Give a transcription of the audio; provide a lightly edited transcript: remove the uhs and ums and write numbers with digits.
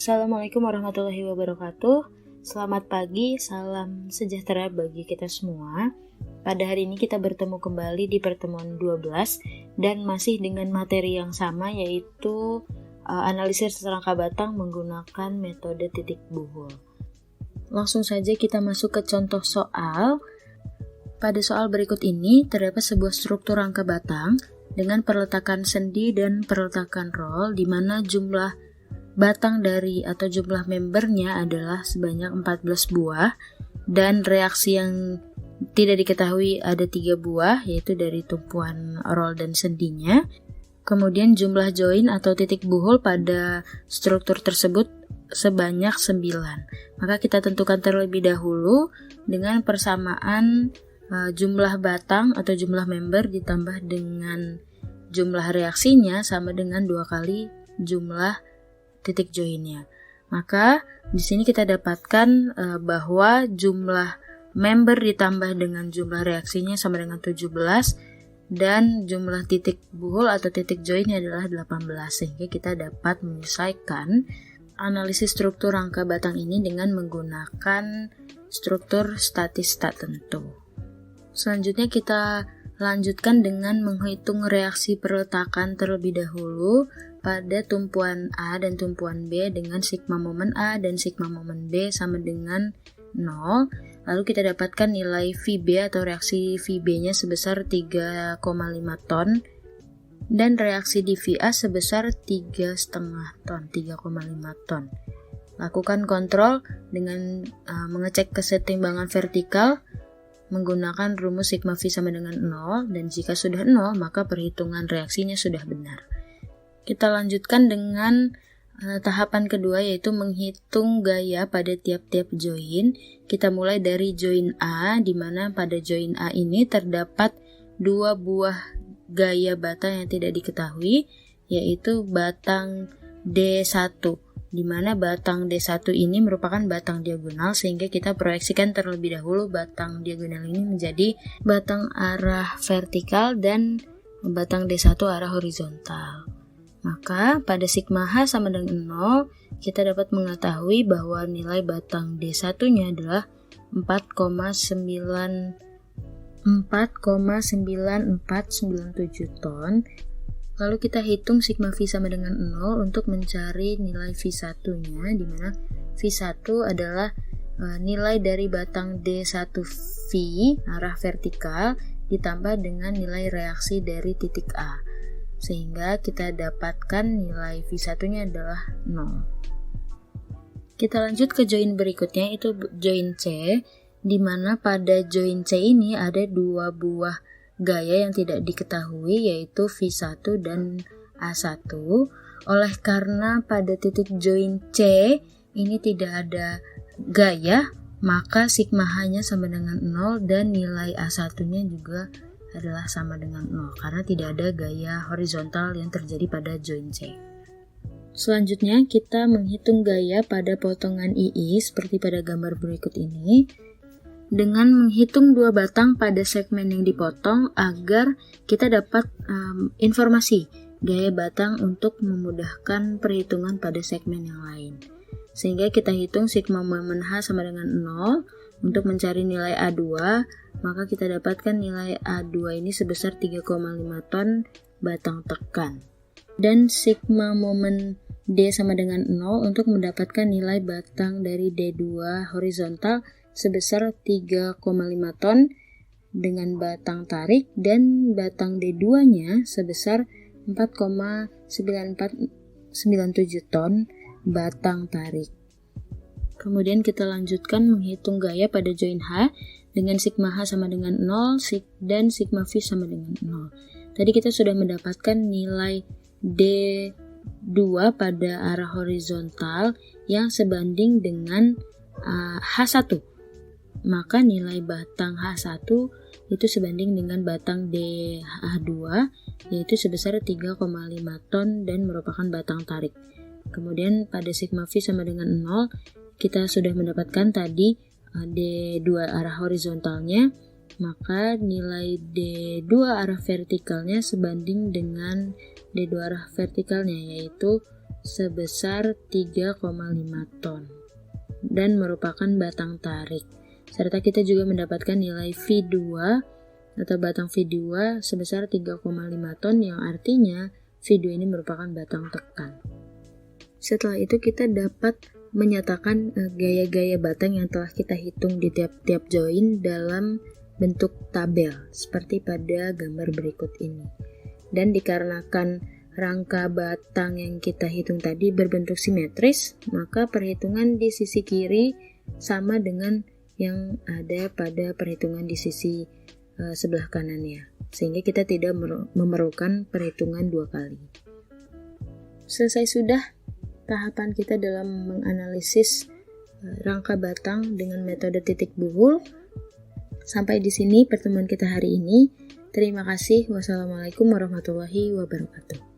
Assalamualaikum warahmatullahi wabarakatuh. Selamat pagi, salam sejahtera bagi kita semua. Pada hari ini kita bertemu kembali di pertemuan 12 dan masih dengan materi yang sama, yaitu analisis rangka batang menggunakan metode titik buhul. Langsung saja kita masuk ke contoh soal. Pada soal berikut ini terdapat sebuah struktur rangka batang dengan perletakan sendi dan perletakan roll, di mana jumlah batang dari atau jumlah membernya adalah sebanyak 14 buah dan reaksi yang tidak diketahui ada 3 buah, yaitu dari tumpuan roll dan sendinya. Kemudian jumlah join atau titik buhul pada struktur tersebut sebanyak 9. Maka kita tentukan terlebih dahulu dengan persamaan jumlah batang atau jumlah member ditambah dengan jumlah reaksinya sama dengan 2 kali jumlah titik joinnya. Maka di sini kita dapatkan bahwa jumlah member ditambah dengan jumlah reaksinya sama dengan 17 dan jumlah titik buhul atau titik joinnya adalah 18, sehingga kita dapat menyelesaikan analisis struktur rangka batang ini dengan menggunakan struktur statis tak tentu. Selanjutnya kita lanjutkan dengan menghitung reaksi perletakan terlebih dahulu pada tumpuan A dan tumpuan B dengan sigma momen A dan sigma momen B sama dengan 0. Lalu kita dapatkan nilai VB atau reaksi VB-nya sebesar 3,5 ton dan reaksi di VA sebesar 3,5 ton, 3,5 ton. Lakukan kontrol dengan mengecek kesetimbangan vertikal menggunakan rumus sigma V sama dengan 0, dan jika sudah 0 maka perhitungan reaksinya sudah benar. Kita lanjutkan dengan tahapan kedua, yaitu menghitung gaya pada tiap-tiap join. Kita mulai dari join A, di mana pada join A ini terdapat 2 buah gaya batang yang tidak diketahui, yaitu batang D1, di mana batang D1 ini merupakan batang diagonal, sehingga kita proyeksikan terlebih dahulu batang diagonal ini menjadi batang arah vertikal dan batang D1 arah horizontal. Maka pada sigma H sama dengan 0, kita dapat mengetahui bahwa nilai batang D1-nya adalah 4,9497 ton. Lalu kita hitung sigma V sama dengan 0 untuk mencari nilai V1-nya, di mana V1 adalah nilai dari batang D1V arah vertikal ditambah dengan nilai reaksi dari titik A, sehingga kita dapatkan nilai V1-nya adalah 0. Kita lanjut ke join berikutnya, itu join C, di mana pada join C ini ada 2 buah gaya yang tidak diketahui, yaitu V1 dan A1. Oleh karena pada titik join C ini tidak ada gaya, maka sigma H-nya sama dengan 0 dan nilai A1-nya juga adalah sama dengan 0 karena tidak ada gaya horizontal yang terjadi pada join C. Selanjutnya kita menghitung gaya pada potongan II seperti pada gambar berikut ini dengan menghitung 2 batang pada segmen yang dipotong agar kita dapat informasi gaya batang untuk memudahkan perhitungan pada segmen yang lain. Sehingga kita hitung sigma momen H sama dengan 0 untuk mencari nilai A2, maka kita dapatkan nilai A2 ini sebesar 3,5 ton batang tekan. Dan sigma momen D sama dengan 0 untuk mendapatkan nilai batang dari D2 horizontal sebesar 3,5 ton dengan batang tarik, dan batang D2-nya sebesar 4,9497 ton batang tarik. Kemudian kita lanjutkan menghitung gaya pada join H dengan sigma H sama dengan 0 dan sigma V sama dengan 0. Tadi kita sudah mendapatkan nilai D2 pada arah horizontal yang sebanding dengan H1. Maka nilai batang H1 itu sebanding dengan batang DH2, yaitu sebesar 3,5 ton dan merupakan batang tarik. Kemudian pada sigma V sama dengan 0, kita sudah mendapatkan tadi D2 arah horizontalnya, maka nilai D2 arah vertikalnya sebanding dengan D2 arah vertikalnya, yaitu sebesar 3,5 ton dan merupakan batang tarik. Serta kita juga mendapatkan nilai V2 atau batang V2 sebesar 3,5 ton yang artinya V2 ini merupakan batang tekan. Setelah itu kita dapat menyatakan gaya-gaya batang yang telah kita hitung di tiap-tiap join dalam bentuk tabel seperti pada gambar berikut ini. Dan dikarenakan rangka batang yang kita hitung tadi berbentuk simetris, maka perhitungan di sisi kiri sama dengan yang ada pada perhitungan di sisi sebelah kanannya, sehingga kita tidak memerlukan perhitungan 2 kali. Selesai sudah tahapan kita dalam menganalisis rangka batang dengan metode titik buhul. Sampai di sini pertemuan kita hari ini. Terima kasih. Wassalamualaikum warahmatullahi wabarakatuh.